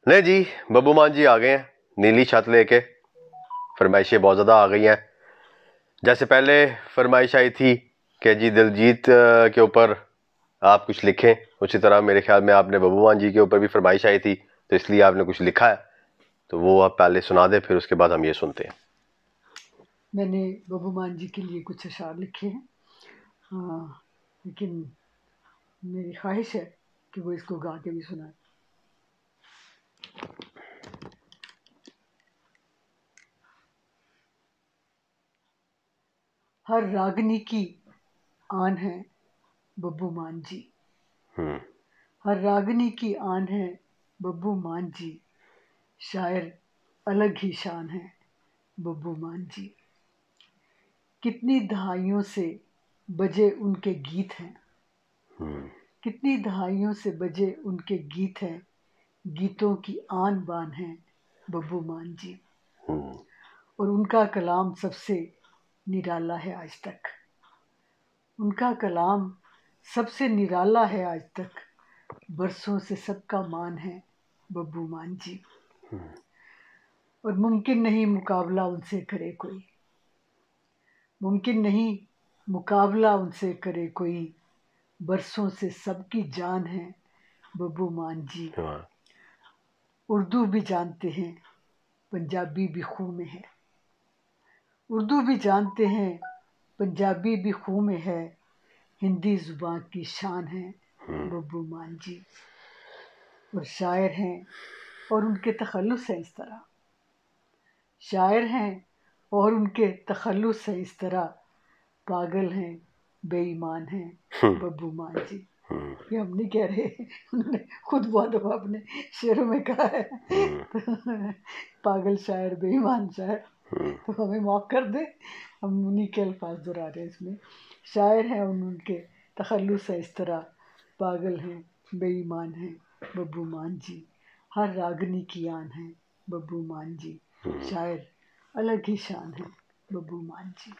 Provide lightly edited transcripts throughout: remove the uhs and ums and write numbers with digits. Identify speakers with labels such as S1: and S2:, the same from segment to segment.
S1: नहीं जी, बब्बू मान जी आ गए हैं नीली छत लेके। फरमाइशें बहुत ज़्यादा आ गई हैं। जैसे पहले फरमाइश आई थी कि जी दिलजीत के ऊपर आप कुछ लिखें, उसी तरह मेरे ख्याल में आपने बब्बू मान जी के ऊपर भी फरमाइश आई थी, तो इसलिए आपने कुछ लिखा है, तो वो आप पहले सुना दें, फिर उसके बाद हम ये सुनते हैं।
S2: मैंने बब्बू मान जी के लिए कुछ अशार लिखे हैं, हाँ, लेकिन मेरी ख्वाहिश है कि वो इसको गा के भी सुनाए। हर रागनी की आन है बब्बू मान जी, हर रागनी की आन है बब्बू मान जी, शायर अलग ही शान है बब्बू मान जी। कितनी दहाइयों से बजे उनके गीत हैं, कितनी दहाइयों से बजे उनके गीत हैं, गीतों की आन बान है बब्बू मान जी। और उनका कलाम सबसे निराला है आज तक, उनका कलाम सबसे निराला है आज तक, बरसों से सबका मान है बब्बू मान जी। और मुमकिन नहीं मुकाबला उनसे करे कोई, मुमकिन नहीं मुकाबला उनसे करे कोई, बरसों से सबकी जान है बब्बू मान जी। उर्दू भी जानते हैं, पंजाबी भी खून में है, उर्दू भी जानते हैं, पंजाबी भी खून में है, हिंदी जुबान की शान है बब्बू मान जी। और शायर हैं और उनके तखल्लुस है इस तरह, शायर हैं और उनके तखल्लुस है इस तरह, पागल हैं बेईमान हैं बब्बू मान जी। ये हम नहीं कह रहे, उन्होंने खुद बहुत दफा अपने शेरों में कहा है। पागल शायर बेईमान शायर, तो हमें माफ कर दे, हम उन्हीं के अल्फाज दोहरा रहे हैं इसमें। शायर हैं और उनके तखल्लुस है इस तरह, पागल हैं बेईमान हैं बब्बू मान जी, हर रागनी की आन है बब्बू मान जी, शायर अलग ही शान है बब्बू मान जी।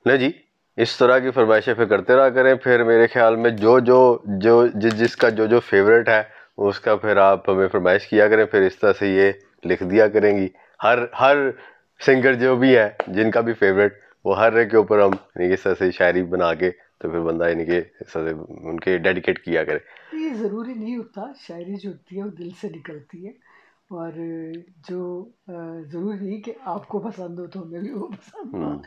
S1: नहीं जी, इस तरह की फरमाइशें फिर करते रहा करें। फिर मेरे ख्याल में जिसका जो फेवरेट है उसका फिर आप हमें फरमाइश किया करें, फिर इस तरह से ये लिख दिया करेंगी। हर सिंगर जो भी है जिनका भी फेवरेट, वो हर एक के ऊपर हम इस तरह से शायरी बना के तो फिर बंदा इनके इस तरह से उनके डेडिकेट किया करे।
S2: ये ज़रूरी नहीं होता, शायरी जो होती है वो दिल से निकलती है, और जो ज़रूरी नहीं कि आपको पसंद हो तो हमें भी वो पसंद हो।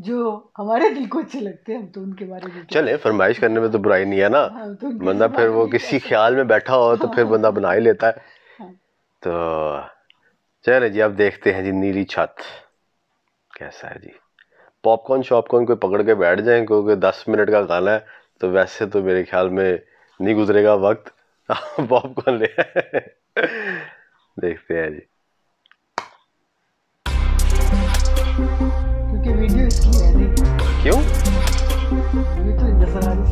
S2: जो हमारे दिल को अच्छे लगते हैं हम तो उनके बारे में
S1: चले, फरमाइश करने में तो बुराई नहीं है ना।
S2: हाँ, तो
S1: बंदा फिर वो किसी ख्याल में बैठा हो तो फिर बंदा बना ही लेता है।
S2: हाँ।
S1: तो चले जी, अब देखते हैं जी नीली छत कैसा है जी। पॉपकॉर्न शॉपकॉर्न कोई पकड़ के बैठ जाए, क्योंकि 10 मिनट का गाना है, तो वैसे तो मेरे ख्याल में नहीं गुजरेगा वक्त। पॉपकॉर्न ले देखते हैं जी।
S2: क्योंकि वीडियो इसकी है नहीं।
S1: क्यों?
S2: ये तो नजर आ रही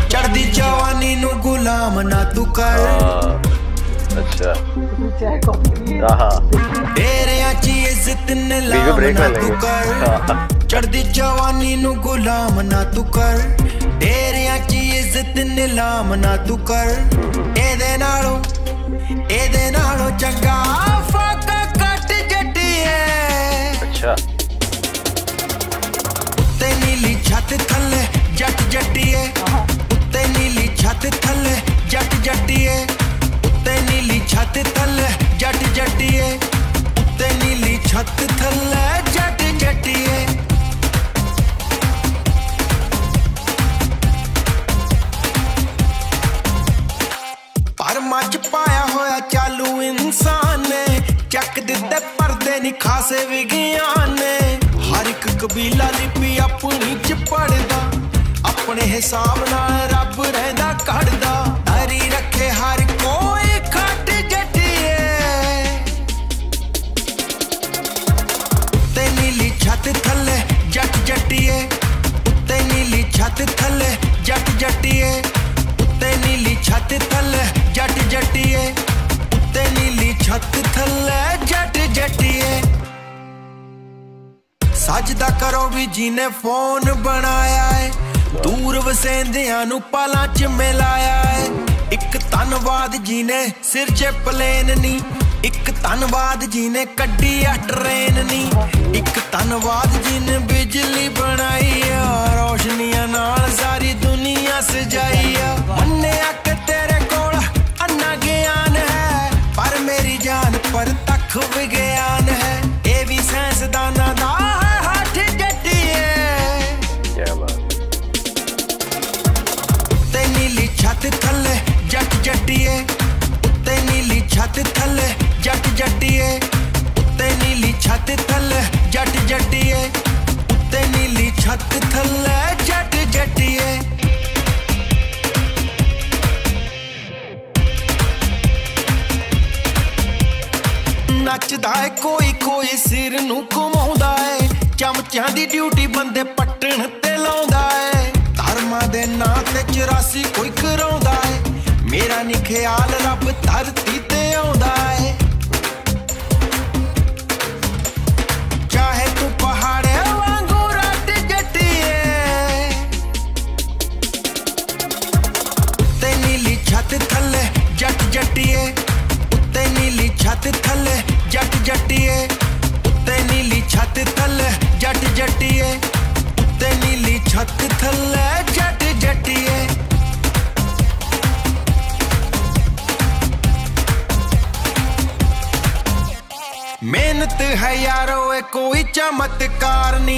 S3: चढ़दी जवानी नु गुलाम ना तू कर।
S1: अच्छा,
S2: चाय कॉफी
S3: तेरे आची इज्जत नीलाम ना तू कर। चढ़दी जवानी नु गुलाम ना तू कर, तेरे आची इज्जत नीलाम ना तू कर। एदे नालों चंगा फाका कट जट्टी है।
S1: अच्छा,
S3: उत्ते नीली छत थल्ले जट जट्टी है, उत्ते नीली छत थल्ले जट जट्टी है, उत्ते नीली छत थल्ले जट जट्टी है, उत्ते नीली छत थल्ले जट जट्टी है। पर मच पाया होया चालू इंसान ने, चक दिते पर्दे नहीं खासे विज्ञान ने। हर एक कबीला लिपि अपनी च पढ़दा, अपने हिसाब नाल रब रहंदा कढ़दा। हरी रखे हर कोई खट जटिए, उत्ते नीली छत थल्ले जट जटिए, उत्ते नीली छत थल्ले जट जटिए, उत्ते नीली छत थल्ले जट जटिए, उत्ते नीली छत थल्ले जट जटिए। सजदा करो भी जिने फोन बनाया है, दूर वसेंदियां नू पलां च मिलाया है। एक धन्नवाद जी ने सिर च प्लेन नी, एक धन्नवाद जी ने कड्डी आ ट्रेन नी, एक धन्नवाद जी ने बिजली बनाई आ, रोशनियां नाल सारी दुनिया सजाई आ। मन्निया कि तेरे कोल अन्ना ज्ञान है, पर मेरी जान पर तक विज्ञान है, ये भी साइंसदाना दा हाथ जट्टिए।
S1: क्या बात।
S3: उत्ते नीली छत थल्ले जट जट्टिए, उत्ते नीली छत थल्ले जट जट्टिए, उत्ते नीली छत थल्ले जट जट्टिए, उत्ते नीली छत थल्ले जट जट्टिए। नचदा है कोई कोई सिर नू घुमाउंदा है, चमचियां दी ड्यूटी बंदे पट्टण ते लाउंदा है, धर्मां दे नां ते 84 कोई कराउंदा है, मेरा नी ख्याल रब धरती ते आउंदा है। चाहे तू पहाड़े वांगू रट जट्टिए, उत्ते नीली छत थल्ले जट जट्टिए, उत्ते नीली छत थल्ले जट जट्टिए, उत्ते नीली छत थल्ले जट जट्टिए, उत्ते नीली छत थल्ले जट जट्टिए। मेहनत है यारो ए कोई चमत्कार नी,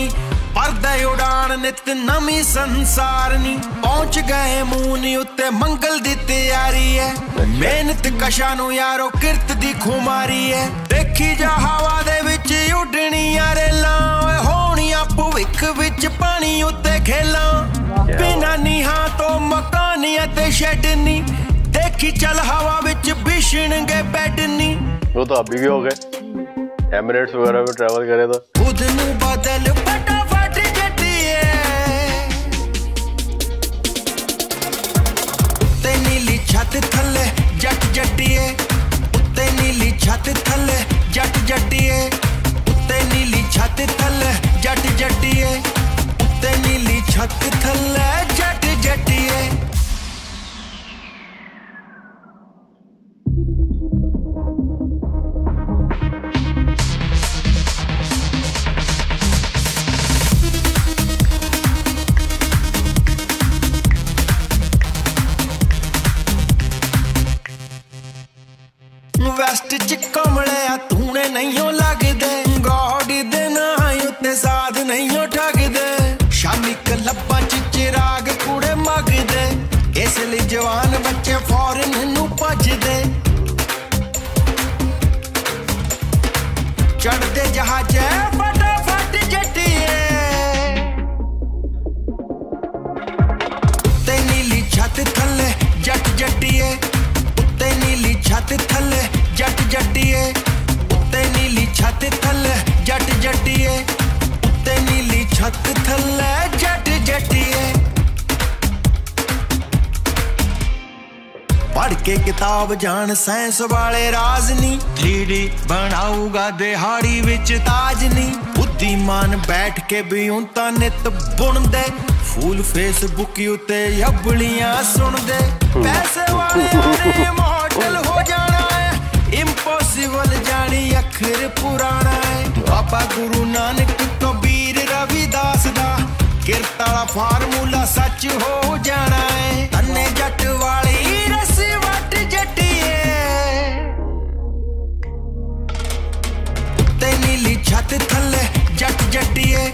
S3: परदे उड़ान नित नमी संसार नी, पहुंच गए मून उत्ते मंगल दी तैयारी है, मेहनत कशा नू यारो किरत दी खुमारी है, देखी जा हवा दे विच उडणियां रेलां, होणियां भविख विच पानी उत्ते खेलां, बिना नीहां तो मकानियां ते शेड नी, देखी चल हवा विच बिछणगे बेड नी।
S1: वो तो अभी भी हो गए एमिरेट्स वगैरह में ट्रैवल करे तो
S3: खुद नू बदल फटाफट जट्टिए, उत्ते नीली छत थल्ले जट जट्टिए, उत्ते नीली छत थल्ले जट जट्टिए, उत्ते नीली छत थल्ले जट जट्टिए, उत्ते नीली छत थल्ले जट जट्टिए। वेस्ट च कमले तूने नहीं लगदे, गॉड दे नां उत्ते साध नहीं ठगदे, शामी क्लबां च चिराग कूड़े मंगदे, इसलिए जवान बच्चे फॉरन नू भजदे, चढ़दे जहाजे फटाफट जट्टिए, उत्ते नीली छत थल्ले जट जट्टिए, उत्ते नीली छत थल्ले जट जट्टिए, उत्ते नीली छत थल्ले जट जट्टिए, उत्ते नीली छत थल्ले जट जट्टिए। पढ़ के किताब जान साइंस वाले राज नी, 3D बनाऊगा दिहाड़ी विच ताज नी, बुद्धिमान बैठ के भी उनता नित बुनदे, फूल फेसबुक उत्ते अबलियां सुनदे, पैसे वाले ने मॉडल हो जाना है, इम्पॉसिबल जानी अखर पुराना है, बाबा गुरु नानक कबीर रविदास दा किरत वाला फार्मूला सच हो जाना है, तन्ने जट वाली रस्सी वट जट्टिए, उत्ते नीली छत थल्ले जट जट्टिए,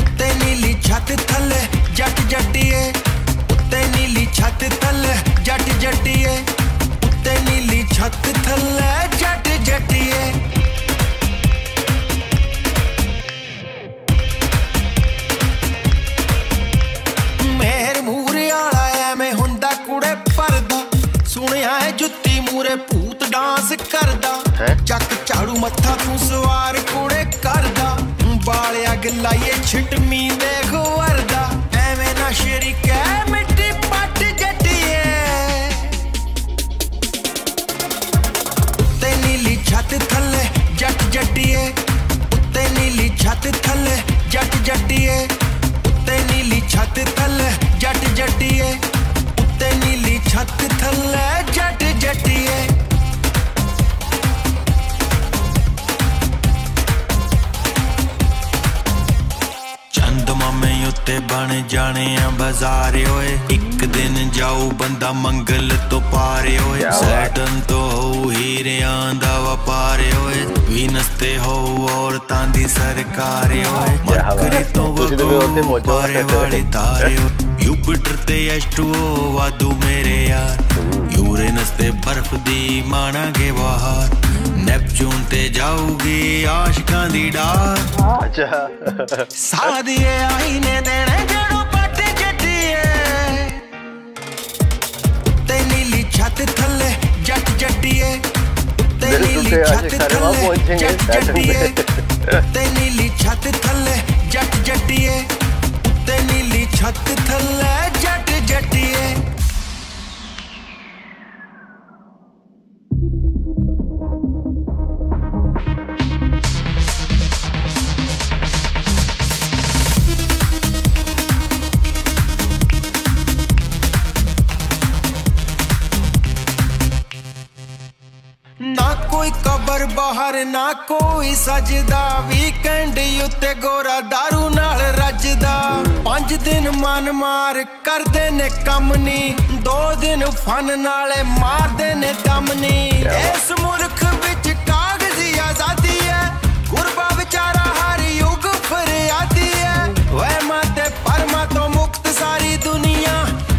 S3: उत्ते नीली छत थल्ले जट जट्टिए, उत्ते नीली छत थल्ले जट जट्टिए, उत्ते नीली छत थल्ले जट जट्टिए। मेहर मूरे आला एवें हुंदा कुड़े परदा, सुनिया है जुत्ती मूरे भूत डांस करदा, चक झाड़ू मत्था तू सवार कुड़े करदा, बालिया गलाइए छिटमी देख वरदा, एवें ना शरीका मिट्टी पट जट्टिए, उत्ते नीली छत थल्ले जट जट्टिए, उत्ते नीली छत थल्ले जट जट्टिए, उत्ते नीली छत थल्ले जट जट्टिए, उत्ते नीली छत थल्ले जट जटिए उत्ते बन जाने बाजार होए एक दिन जाऊ बंदा मंगल तो पारे होए सैटन तो हो हीरियां दा व्यापार होए वीनस ते हो औरतां दी सरकार होए मरकरी तो वगो पारे वाली तारे यूपिटर ते H2O वादू मेरे यार यूरेनस ते बर्फ दी मानांगे बाहर नेपच्यून ते जाऊगी आशिकां दी डार
S1: अच्छा
S3: सादिए आईने देने जड़ों पट जटिए उत्ते नीली छत थल्ले जट जटिए उत्ते नीली छत थल्ले जट जटिए उत्ते नीली छत थल्ले जट जटिए उत्ते नीली छत थल्ले जट जटिए ना कोई कबर बाहर ना कोई सजदा वीकेंड उत्ते गोरा दारू नाल रजदा 5 दिन मन मार करदे ने कम नी 2 दिन फन नाले मारदे ने दम नी इस मुल्क विच कागजी आजादी है गुरबा बेचारा हर युग फरियादी है वहमा ते परमा तो मुक्त सारी दुनिया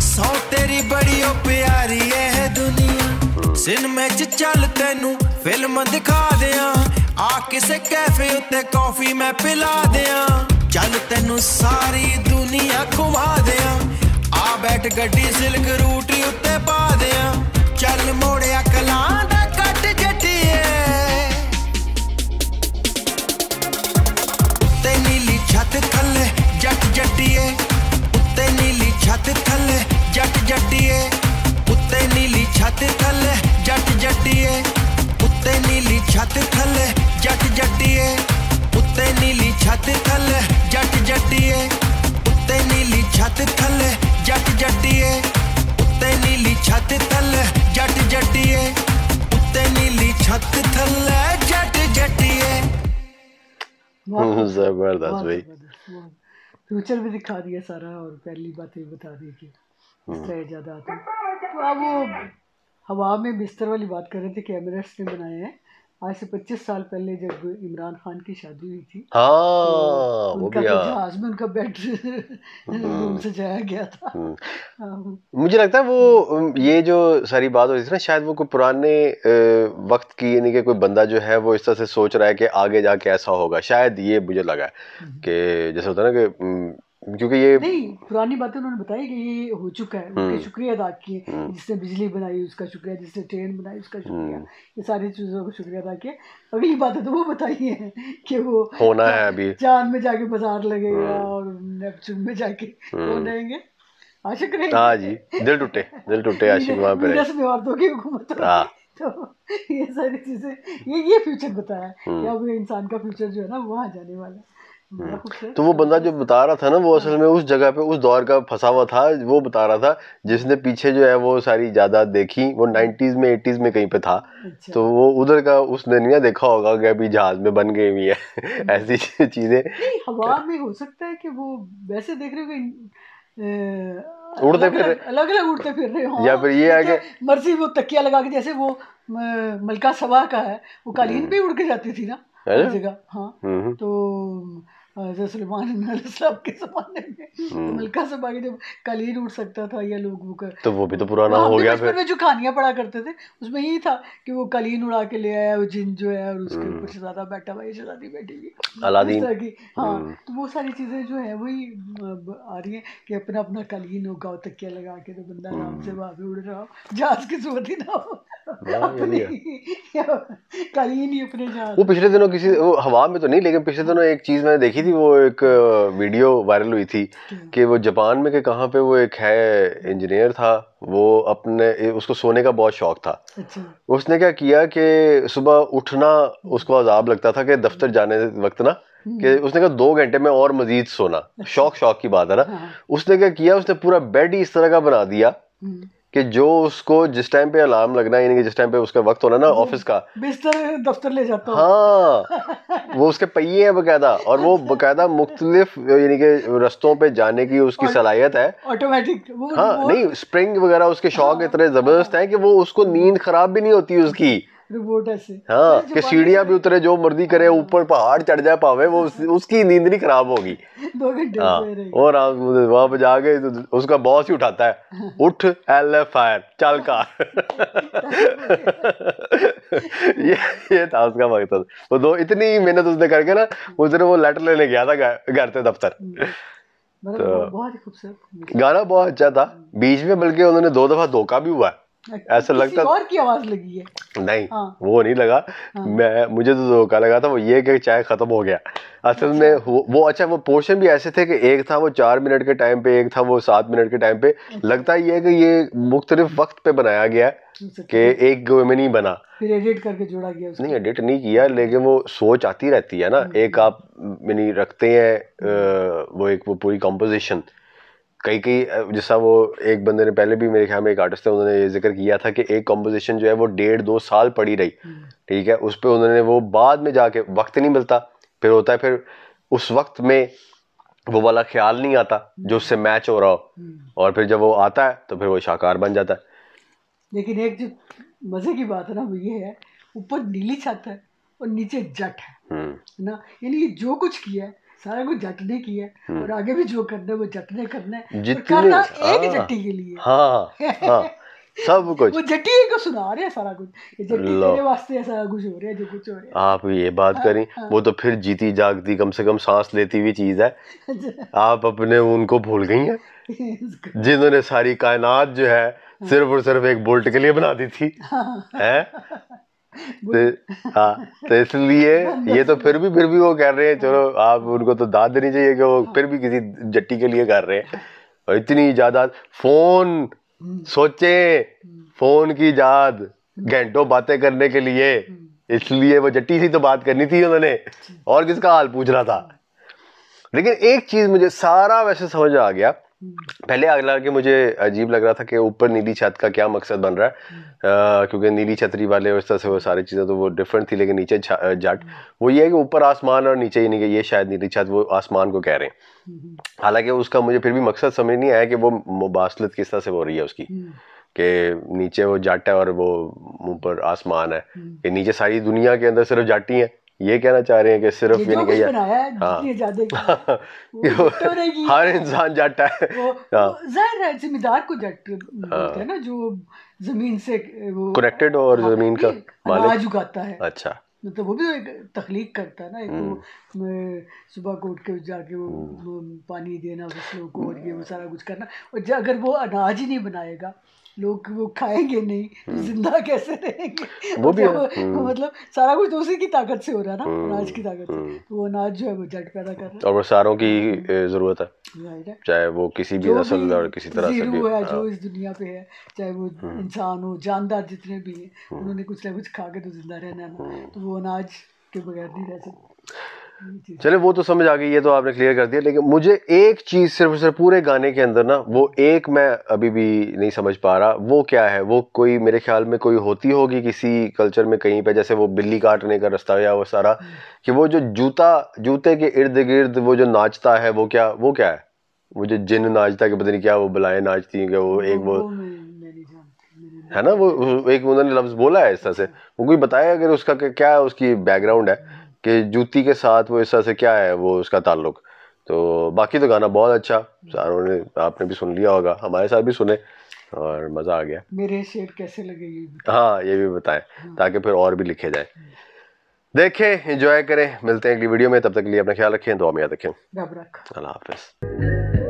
S3: सौ तेरी बड़ी ओ प्यारी है दुनिया सिनेमे च चल तेनू फिल्म दिखा दियां आ किसे कैफे उत्ते कॉफी मैं पिला दियां चल तेनू सारी दुनिया घुमा दियां आ बैठ गड्डी सिल्क रूट उत्ते पा दियां चल मोड़िया कलां दा कट जटिए उत्ते नीली छत थल्ले जट जटिए उत्ते नीली छत थल्ले जट जटिए उत्ते नीली छत थल्ले जट जटिए उत्ते नीली छत थल्ले जट जटिए उत्ते नीली छत थल्ले जट जटिए उत्ते नीली छत थल्ले जट जटिए उत्ते नीली छत थल्ले जट जटिए उत्ते नीली छत थल्ले जट जटिए
S1: जबरदस्त भाई
S2: फ्यूचर भी दिखा दिया सारा और पहली बात ये बता दी कि इस तरह ज़्यादा आता है। तो अब वो हवा में बिस्तर वाली बात कर रहे थे कि एमिरेट्स ने बनाए हैं आज से 25 साल पहले जब इमरान खान की शादी हुई थी
S1: हाँ
S2: तो
S1: वो
S2: उनका
S1: भी
S2: जहाज में उनका बेड रूम सजाया गया था।
S1: मुझे लगता है वो ये जो सारी बात हो रही थी ना शायद वो कोई पुराने वक्त की यानी कि कोई बंदा जो है वो इस तरह से सोच रहा है कि आगे जाके ऐसा होगा शायद ये मुझे लगा है कि जैसे होता है ना कि क्योंकि ये
S2: नहीं पुरानी बातें उन्होंने बताई कि ये हो चुका है उनके शुक्रिया अदा किए जिसने बिजली बनाई उसका शुक्रिया जिसने ट्रेन बनाई उसका शुक्रिया ये सारी चीज़ों का शुक्रिया अदा किया। अगली बातें तो वो बताई है कि वो
S1: होना है अभी
S2: चांद में जाके बाजार लगेगा और नेपच्यून में जाके कौन रहेंगे आशिक रहेंगे।
S1: हाँ जी दिल टूटे आशिक वहाँ पे
S2: वीनस में औरतों की हुकूमत तो ये सारी चीज़ें ये फ्यूचर बताया कि अब इंसान का फ्यूचर जो है ना वहाँ जाने वाला है।
S1: तो वो बंदा जो बता रहा था ना वो असल में उस जगह पे उस दौर का फंसा हुआ था वो बता रहा था जिसने पीछे जो है वो सारी जायदाद देखी वो 90s में 80s में कहीं पे था। अच्छा। तो वो उधर का उसने नहीं देखा होगा कि अभी जहाज में बन गई हुई है ऐसी चीजें
S2: हवा में हो सकता है कि वो वैसे देख रहे हो
S1: उड़ते फिर
S2: अलग अलग उड़ते फिर रहे हो
S1: या फिर ये है कि
S2: मर्जी वो तकिया लगा के जैसे वो मलका सबा का है वो कालीन पे उड़ के जाती थी ना हर जगह। हाँ तो सुलेमान अलैहिस्सलाम के ज़माने में तो मलका सबा के जब कालीन उड़ सकता था या लोग वो कर तो
S1: वो भी तो पुराना हो गया। फिर
S2: में जो कहानियां पढ़ा करते थे उसमें यही था कि वो कालीन उड़ा के ले आया वो जिन जो है और उसके ऊपर शहजादा बैठा हुआ शहजादी बैठी हुई अलादीन की। हाँ तो वो सारी चीज़ें जो है वही आ रही हैं कि अपना अपना कालीन होगा तकिया लगा के तो बंदा आराम से वहाँ पे उड़ रहा हो जहाज की जरूरत ही ना हो कालीन ही अपने जहाज।
S1: वो पिछले दिनों किसी वो हवा में तो नहीं लेकिन पिछले दिनों एक चीज़ मैंने देखी थी वो एक वीडियो वायरल हुई थी कि वो जापान में के कहाँ पे वो एक है इंजीनियर था वो अपने उसको सोने का बहुत शौक था। अच्छा। उसने क्या किया कि सुबह उठना उसको अजाब लगता था कि दफ्तर जाने वक्त ना कि उसने कहा 2 घंटे में और मजीद सोना। शौक की बात है ना। हाँ। उसने क्या किया उसने पूरा बेड ही इस तरह का बना दिया कि जो उसको जिस टाइम पे अलार्म लगना है, यानी कि जिस टाइम पे उसका वक्त होना ना ऑफिस का,
S2: बिस्तर दफ्तर ले जाता हूँ।
S1: हाँ वो उसके पहिए हैं बकायदा, और वो बकायदा मुख्तलिफ यानी कि रस्तों पे जाने की उसकी सलाहियत है,
S2: ऑटोमेटिक।
S1: हाँ नहीं स्प्रिंग वगैरह उसके शौक इतने जबरदस्त हैं कि वो उसको नींद खराब भी नहीं होती उसकी।
S2: रिपोर्ट ऐसे
S1: हाँ कि सीढ़ियां भी उतरे, जो मर्जी करे, ऊपर पहाड़ चढ़ जाए पावे, वो उसकी नींद नहीं खराब होगी।
S2: 2 घंटे सो रही।
S1: और वहां पे जाके तो उसका बॉस ही उठाता है, उठ एल फायर चल कार। ये था उसका मकसद। वो दो इतनी मेहनत उसने करके ना, उस दिन वो लेटर लेने गया था घर से दफ्तर।
S2: तो बहुत खूबसूरत
S1: गाना बहुत अच्छा था। बीच में बल्कि उन्होंने 2 दफा धोखा भी हुआ, ऐसा लगता
S2: और की आवाज लगी है।
S1: नहीं वो नहीं लगा। मुझे तो धोखा लगा था वो ये कि चाय खत्म हो गया असल में। वो अच्छा वो पोर्शन भी ऐसे थे कि एक था वो 4 मिनट के टाइम पे, एक था वो 7 मिनट के टाइम पे। लगता ही है कि ये मुख्तलिफ वक्त पे बनाया गया कि एक गो में नहीं बना,
S2: फिर एडिट करके जोड़ा गया उसको।
S1: नहीं एडिट नहीं किया, लेकिन वो सोच आती रहती है ना। एक आप यानी रखते हैं वो एक वो पूरी कंपोजिशन, कई जैसा वो एक बंदे ने पहले भी मेरे ख्याल में एक आर्टिस्ट है, उन्होंने ये जिक्र किया था कि एक कंपोजिशन जो है वो 1.5-2 साल पड़ी रही, ठीक है, उस पे उन्होंने वो बाद में जाके वक्त नहीं मिलता, फिर होता है फिर उस वक्त में वो वाला ख्याल नहीं आता जो उससे मैच हो रहा हो, और फिर जब वो आता है तो फिर वो शाहकार बन जाता है।
S2: लेकिन एक जो मजे की बात है ना वो ये है, ऊपर नीली छत है और नीचे जट है ना, यानी जो कुछ किया है सारा कुछ जट ने किया है, और आगे भी जो करना है वो जट ने करना है, करना एक जट्टी के लिए।
S1: हाँ, हाँ, सब कुछ
S2: वो जट्टी को सुना रहे हैं सारा कुछ, ये जट्टी तेरे वास्ते सारा कुछ हो रहा है जो कुछ हो रहा है।
S1: आप ये बात करें वो तो फिर जीती जागती कम से कम सांस लेती हुई चीज है। आप अपने उनको भूल गई हैं जिन्होंने सारी कायनात जो है सिर्फ और सिर्फ एक बोल्ट के लिए बना दी थी, हैं? तो इसलिए ये तो फिर भी वो कह रहे हैं, चलो आप उनको तो दाद देनी चाहिए कि वो फिर भी किसी जट्टी के लिए कर रहे हैं। और इतनी ज्यादा फोन, सोचे फोन की याद घंटों बातें करने के लिए, इसलिए वो जट्टी से तो बात करनी थी उन्होंने, और किसका हाल पूछ रहा था। लेकिन एक चीज मुझे सारा वैसे समझ आ गया, पहले अगला कि मुझे अजीब लग रहा था कि ऊपर नीली छत का क्या मकसद बन रहा है, क्योंकि नीली छतरी वाले उस तरह से वो सारी चीज़ें तो वो डिफरेंट थी, लेकिन नीचे जट वो ये है कि ऊपर आसमान और नीचे यानी कि ये शायद नीली छत वो आसमान को कह रहे हैं। हालांकि उसका मुझे फिर भी मकसद समझ नहीं आया कि वो मुबासलत किस तरह से हो रही है उसकी, कि नीचे वो जट है और वो ऊपर आसमान है, कि नीचे सारी दुनिया के अंदर सिर्फ जट ही है, ये कहना चाह रहे हैं कि सिर्फ ये नहीं हर इंसान जट है।
S2: जाहिर है जिम्मेदार को जट बोलते हैं ना, जो जमीन से वो
S1: कनेक्टेड और जमीन का
S2: अनाज उगाता है।
S1: अच्छा,
S2: मतलब वो भी तो एक तख्लीक करता है ना, एक वो सुबह को उठ के जाके वो पानी देना फसलों को और ये वो सारा कुछ करना, और अगर वो अनाज ही नहीं बनाएगा लोग वो खाएंगे नहीं तो जिंदा कैसे रहेंगे। वो भी मतलब सारा कुछ तो उसी की ताकत से हो रहा है ना, अनाज की ताकत से, तो वो अनाज जो है वो जट पैदा कर रहा है,
S1: और वो सारों की जरूरत है, चाहे वो किसी भी नस्ल और किसी तरह से भी
S2: है जो इस दुनिया पे है, चाहे वो इंसान हो जानदार जितने भी हैं, उन्होंने कुछ ना कुछ खा के तो जिंदा रहना है ना, तो वो अनाज के बगैर नहीं रह सकते।
S1: चले वो तो समझ आ गई, ये तो आपने क्लियर कर दिया। लेकिन मुझे एक चीज सिर्फ पूरे गाने के अंदर ना वो एक मैं अभी भी नहीं समझ पा रहा, वो क्या है? वो कोई मेरे ख्याल में कोई होती होगी किसी कल्चर में कहीं पे, जैसे वो बिल्ली काटने का रास्ता या वो सारा, कि वो जो जूते के इर्द गिर्द वो जो नाचता है वो क्या है? वो जो जिन नाचता है कि पता नहीं क्या वो बलाएं नाचती हैं, वो एक वो है ना, वो एक उन्होंने लफ्ज बोला है इस तरह से, वो कोई बताया अगर उसका क्या उसकी बैकग्राउंड है कि जूती के साथ वो इस तरह से क्या है वो उसका ताल्लुक। तो बाकी तो गाना बहुत अच्छा, सारों ने आपने भी सुन लिया होगा, हमारे साथ भी सुने और मज़ा आ गया।
S2: मेरे शेर कैसे लगे ये
S1: हाँ ये भी बताएं ताकि फिर और भी लिखे जाए। देखें, एंजॉय करें, मिलते हैं अगली वीडियो में, तब तक के लिए अपना ख्याल रखें, दुआ में याद रखें।
S2: अल्लाह
S1: हाफिज़।